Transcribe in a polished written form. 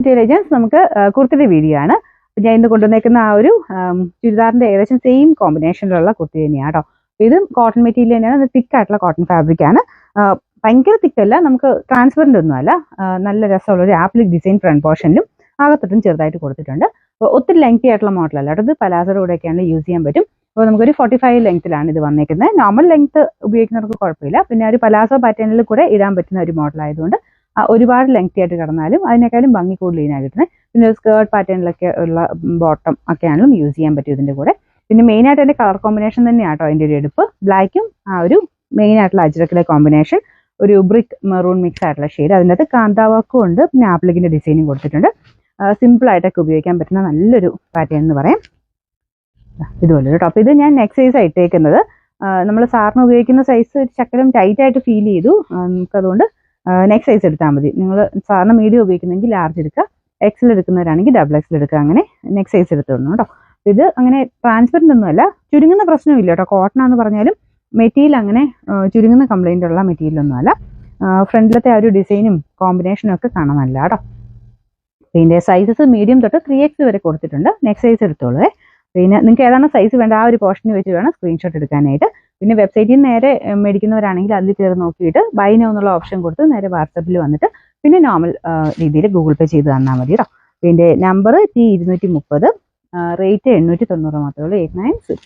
Intelligence നമുക്ക് കുർത്തിയുടെ video ആണ്. ഞാൻ ഇന്ന് കൊണ്ടുവന്നേക്കുന്ന ആ ഒരു ചുരിദാറിന്റെ ഏകദേശം സെയിം കോമ്പിനേഷനിലുള്ള കുർത്തി തന്നെയാണ് കേട്ടോ. ഇതും കോട്ടൺ മെറ്റീരിയൽ തന്നെയാണ്, തിക്ക് ആയിട്ടുള്ള കോട്ടൺ ഫാബ്രിക് ആണ്. ഭയങ്കര തിക്കല്ല, നമുക്ക് ട്രാൻസ്പെറന്റ് ഒന്നുമല്ല. നല്ല രസമുള്ള ഒരു ആപ്ലിക് ഡിസൈൻ ഫ്രണ്ട് പോർഷനിലും അകത്തോട്ടും ചെറുതായിട്ട് കൊടുത്തിട്ടുണ്ട്. ഒത്തിരി ലെങ്തി ആയിട്ടുള്ള മോഡലല്ല കേട്ടോ, ഇത് പലാസോയുടെ കൂടെയൊക്കെയാണ് യൂസ് ചെയ്യാൻ പറ്റും. അപ്പോൾ നമുക്കൊരു 45 ലെങ്ത്തിലാണ് ഇത് വന്നേക്കുന്നത്. നോർമൽ ലെങ്ത് ഉപയോഗിക്കുന്നവർക്ക് കുഴപ്പമില്ല. പിന്നെ ഒരു പലാസോ പാറ്റേണിൽ കൂടെ ഇടാൻ പറ്റുന്ന ഒരു മോഡൽ ആയതുകൊണ്ട് ഒരുപാട് ലെങ്തി ആയിട്ട് കിടന്നാലും അതിനേക്കാളും ഭംഗി കൂടുതൽ ഇതിനാണ് കിട്ടുന്നത്. പിന്നെ ഒരു സ്കേർട്ട് പാറ്റേണിലൊക്കെ ഉള്ള ബോട്ടം ഒക്കെ ആണെങ്കിലും യൂസ് ചെയ്യാൻ പറ്റും ഇതിൻ്റെ കൂടെ. പിന്നെ മെയിനായിട്ട് അതിൻ്റെ കളർ കോമ്പിനേഷൻ തന്നെയാണ് കേട്ടോ അതിൻ്റെ ഒരു എടുപ്പ്. ബ്ലാക്കും ആ ഒരു മെയിൻ ആയിട്ടുള്ള അജ്രക്കിലെ കോമ്പിനേഷൻ, ഒരു ബ്രിക്ക് മെറൂൺ മിക്സ് ആയിട്ടുള്ള ഷെയ്ഡ്. അതിൻ്റെ അകത്ത് കാന്താ വർക്കും ഉണ്ട്, പിന്നെ ആപ്ലിക്കിൻ്റെ ഡിസൈനും കൊടുത്തിട്ടുണ്ട്. സിമ്പിളായിട്ടൊക്കെ ഉപയോഗിക്കാൻ പറ്റുന്ന നല്ലൊരു പാറ്റേൺ എന്ന് പറയാം. ഇതുപോലെ കേട്ടോ. അപ്പോൾ ഇത് ഞാൻ നെക്ക് സൈസ് ഇട്ടേക്കുന്നത്. നമ്മൾ സാറിന് ഉപയോഗിക്കുന്ന സൈസ് ഒരു ശകലം ടൈറ്റായിട്ട് ഫീൽ ചെയ്തു. നമുക്കതുകൊണ്ട് നെക്ക് സൈസ് എടുത്താൽ മതി. നിങ്ങൾ സാറിന് മീഡിയം ഉപയോഗിക്കുന്നെങ്കിൽ ലാർജ് എടുക്കുക, എക്സൽ എടുക്കുന്നവരാണെങ്കിൽ ഡബിൾ എക്സൽ എടുക്കുക. അങ്ങനെ നെക്ക് സൈസ് എടുത്തോളൂ കേട്ടോ. ഇത് അങ്ങനെ ട്രാൻസ്പെറൻ്റ് ഒന്നുമല്ല, ചുരുങ്ങുന്ന പ്രശ്നമില്ല കേട്ടോ. കോട്ടൺ ആണെന്ന് പറഞ്ഞാലും മെറ്റീരിയൽ അങ്ങനെ ചുരുങ്ങുന്ന കംപ്ലൈൻ്റ് ഉള്ള മെറ്റീരിയലൊന്നുമല്ല. ഫ്രണ്ടിലത്തെ ആ ഒരു ഡിസൈനും കോമ്പിനേഷനും ഒക്കെ കാണാൻ നല്ല കേട്ടോ. ഇതിൻ്റെ സൈസസ് മീഡിയം തൊട്ട് 3X വരെ കൊടുത്തിട്ടുണ്ട്. നെക്ക് സൈസ് എടുത്തോളൂ. പിന്നെ നിങ്ങൾക്ക് ഏതാണ് സൈസ് വേണ്ട ആ ഒരു പോർഷന് വെച്ച് വേണം സ്ക്രീൻഷോട്ട് എടുക്കാനായിട്ട്. പിന്നെ വെബ്സൈറ്റിൽ നിന്ന് നേരെ മേടിക്കുന്നവരാണെങ്കിൽ അതിൽ കയറി നോക്കിയിട്ട് ബൈ നൗ എന്നുള്ള ഓപ്ഷൻ കൊടുത്ത് നേരെ വാട്സപ്പിൽ വന്നിട്ട് പിന്നെ നോർമൽ രീതിയിൽ ഗൂഗിൾ പേ ചെയ്ത് തന്നാൽ മതി കേട്ടോ. പിന്നെ നമ്പർ T230, റേറ്റ് 890 മാത്രമേ ഉള്ളൂ. 896.